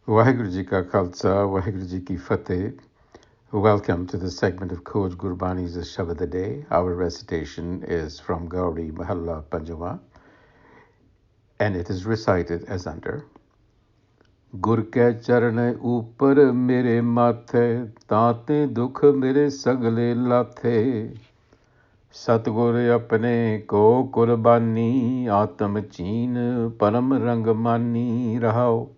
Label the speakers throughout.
Speaker 1: Waheguru Ji Ka Khalsa, Waheguru Ji Ki Fateh. Welcome to the segment of Coach Gurbani's a-sabad-a-day. Our recitation is from Gauri Mahalla Panjama, and it is recited as under. Gur ke charan upar mere mathe, taate dukh mere sagle lathe. Satgur apne ko kurbani, atam cheen param rang mani rahao.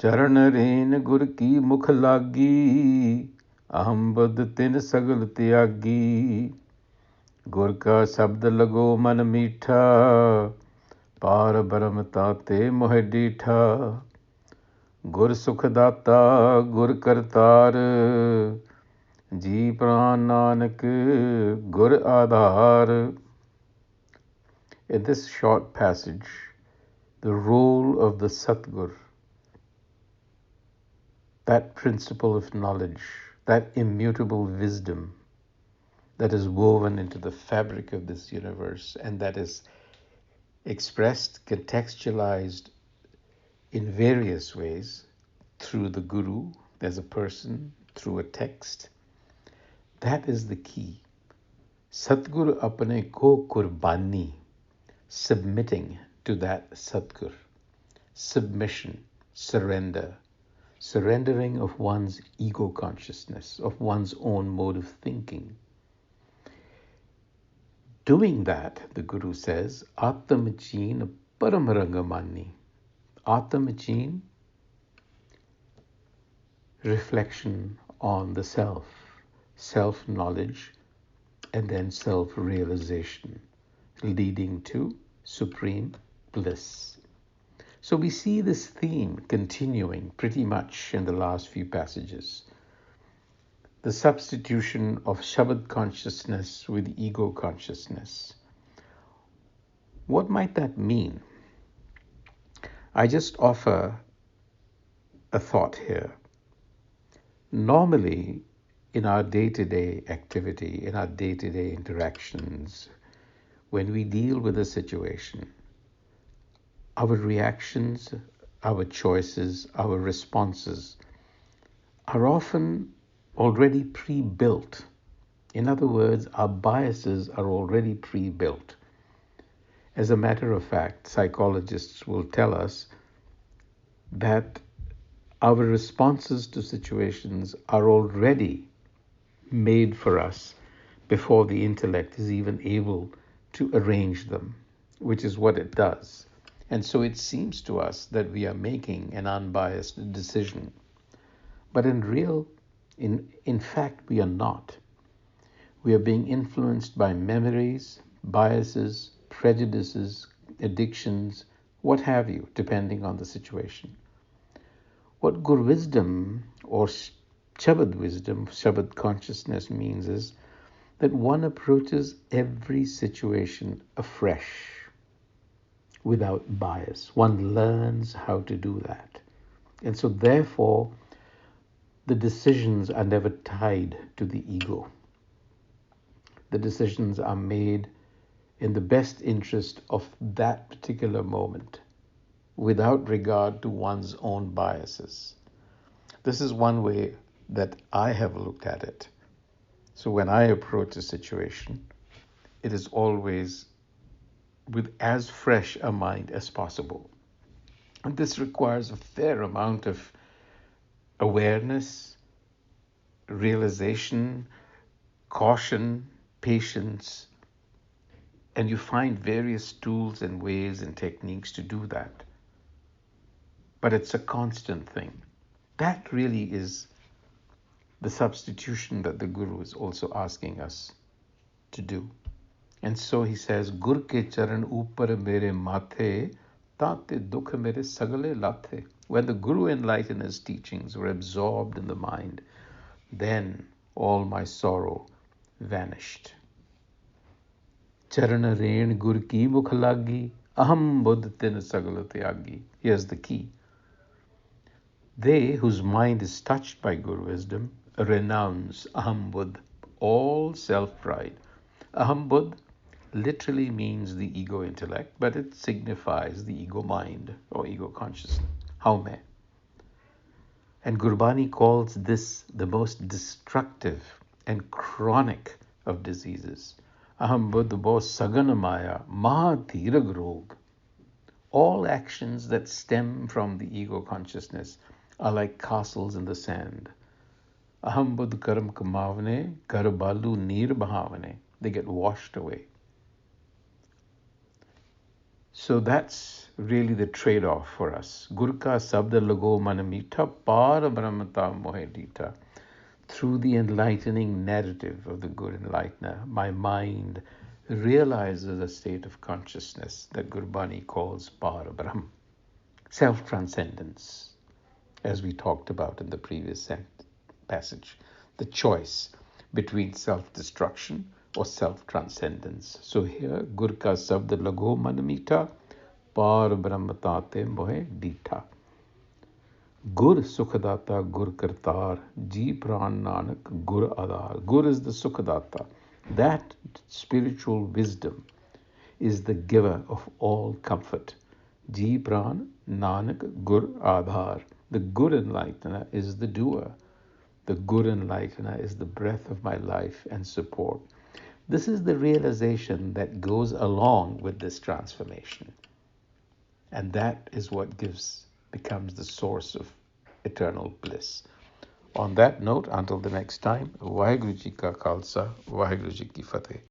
Speaker 1: चरण rain गुर की मुख लागी, अहम बुद्ध तिन सगल त्यागी। गुर का शब्द लगो मन मीठा, पार ब्रह्म ताते मोह डीठा। गुर सुखदाता गुर करतार, जी प्राण नानक गुर आधार. In this short passage, the role of the Satgur, that principle of knowledge, that immutable wisdom that is woven into the fabric of this universe and that is expressed, contextualized in various ways through the Guru as a person, through a text. That is the key. Satgur apne ko kurbani, submitting to that Satgur, submission, surrender. Surrendering of one's ego consciousness, of one's own mode of thinking. Doing that, the Guru says, Atamachin Paramarangamani. Atamachin, reflection on the self, self-knowledge, and then self-realization, leading to supreme bliss. So we see this theme continuing pretty much in the last few passages. The substitution of Shabad consciousness with ego consciousness. What might that mean? I just offer a thought here. Normally, in our day-to-day activity, in our day-to-day interactions, when we deal with a situation, our reactions, our choices, our responses are often already pre-built. In other words, our biases are already pre-built. As a matter of fact, psychologists will tell us that our responses to situations are already made for us before the intellect is even able to arrange them, which is what it does. And so it seems to us that we are making an unbiased decision. But in fact, we are not. We are being influenced by memories, biases, prejudices, addictions, what have you, depending on the situation. What Gur wisdom or Shabad wisdom, Shabad consciousness means is that one approaches every situation afresh, without bias. One learns how to do that. And so therefore, the decisions are never tied to the ego. The decisions are made in the best interest of that particular moment, without regard to one's own biases. This is one way that I have looked at it. So when I approach a situation, it is always with as fresh a mind as possible. And this requires a fair amount of awareness, realization, caution, patience, and you find various tools and ways and techniques to do that. But it's a constant thing. That really is the substitution that the Guru is also asking us to do. And so he says, Gur ke charan upar mere mathe, tate dukh mere sagale lathe. When the Guru enlightened his teachings were absorbed in the mind, then all my sorrow vanished. Charan ren gur ki mukh lagi, aham buddh tin sagala tyagi. Here's the key. They whose mind is touched by Guru wisdom renounce aham buddh, all self-pride. Aham buddh literally means the ego intellect, but it signifies the ego mind or ego consciousness. How may? And Gurbani calls this the most destructive and chronic of diseases. Aham buddh bo sagan maya maha dhirag rog. All actions that stem from the ego consciousness are like castles in the sand. Aham buddh karam kamavane karabalu nir bhavane. They get washed away. So that's really the trade-off for us. Gurka sabda lago manamita para brahmata mohedita. Through the enlightening narrative of the good enlightener, my mind realizes a state of consciousness that Gurbani calls para brahm, self-transcendence, as we talked about in the previous passage, the choice between self-destruction or self-transcendence. So here, Gur ka sabd lago manamita, par brahmatate mohe dita. Gur sukhadata gur kartar, ji pran nanak gur adar. Gur is the sukhadata. That spiritual wisdom is the giver of all comfort. Ji pran nanak gur adhar. The good enlightener is the doer. The good enlightener is the breath of my life and support. This is the realization that goes along with this transformation. And that is what becomes the source of eternal bliss. On that note, until the next time, Vaheguru Ji Ka Khalsa, Vaheguru Ji Ki Fateh.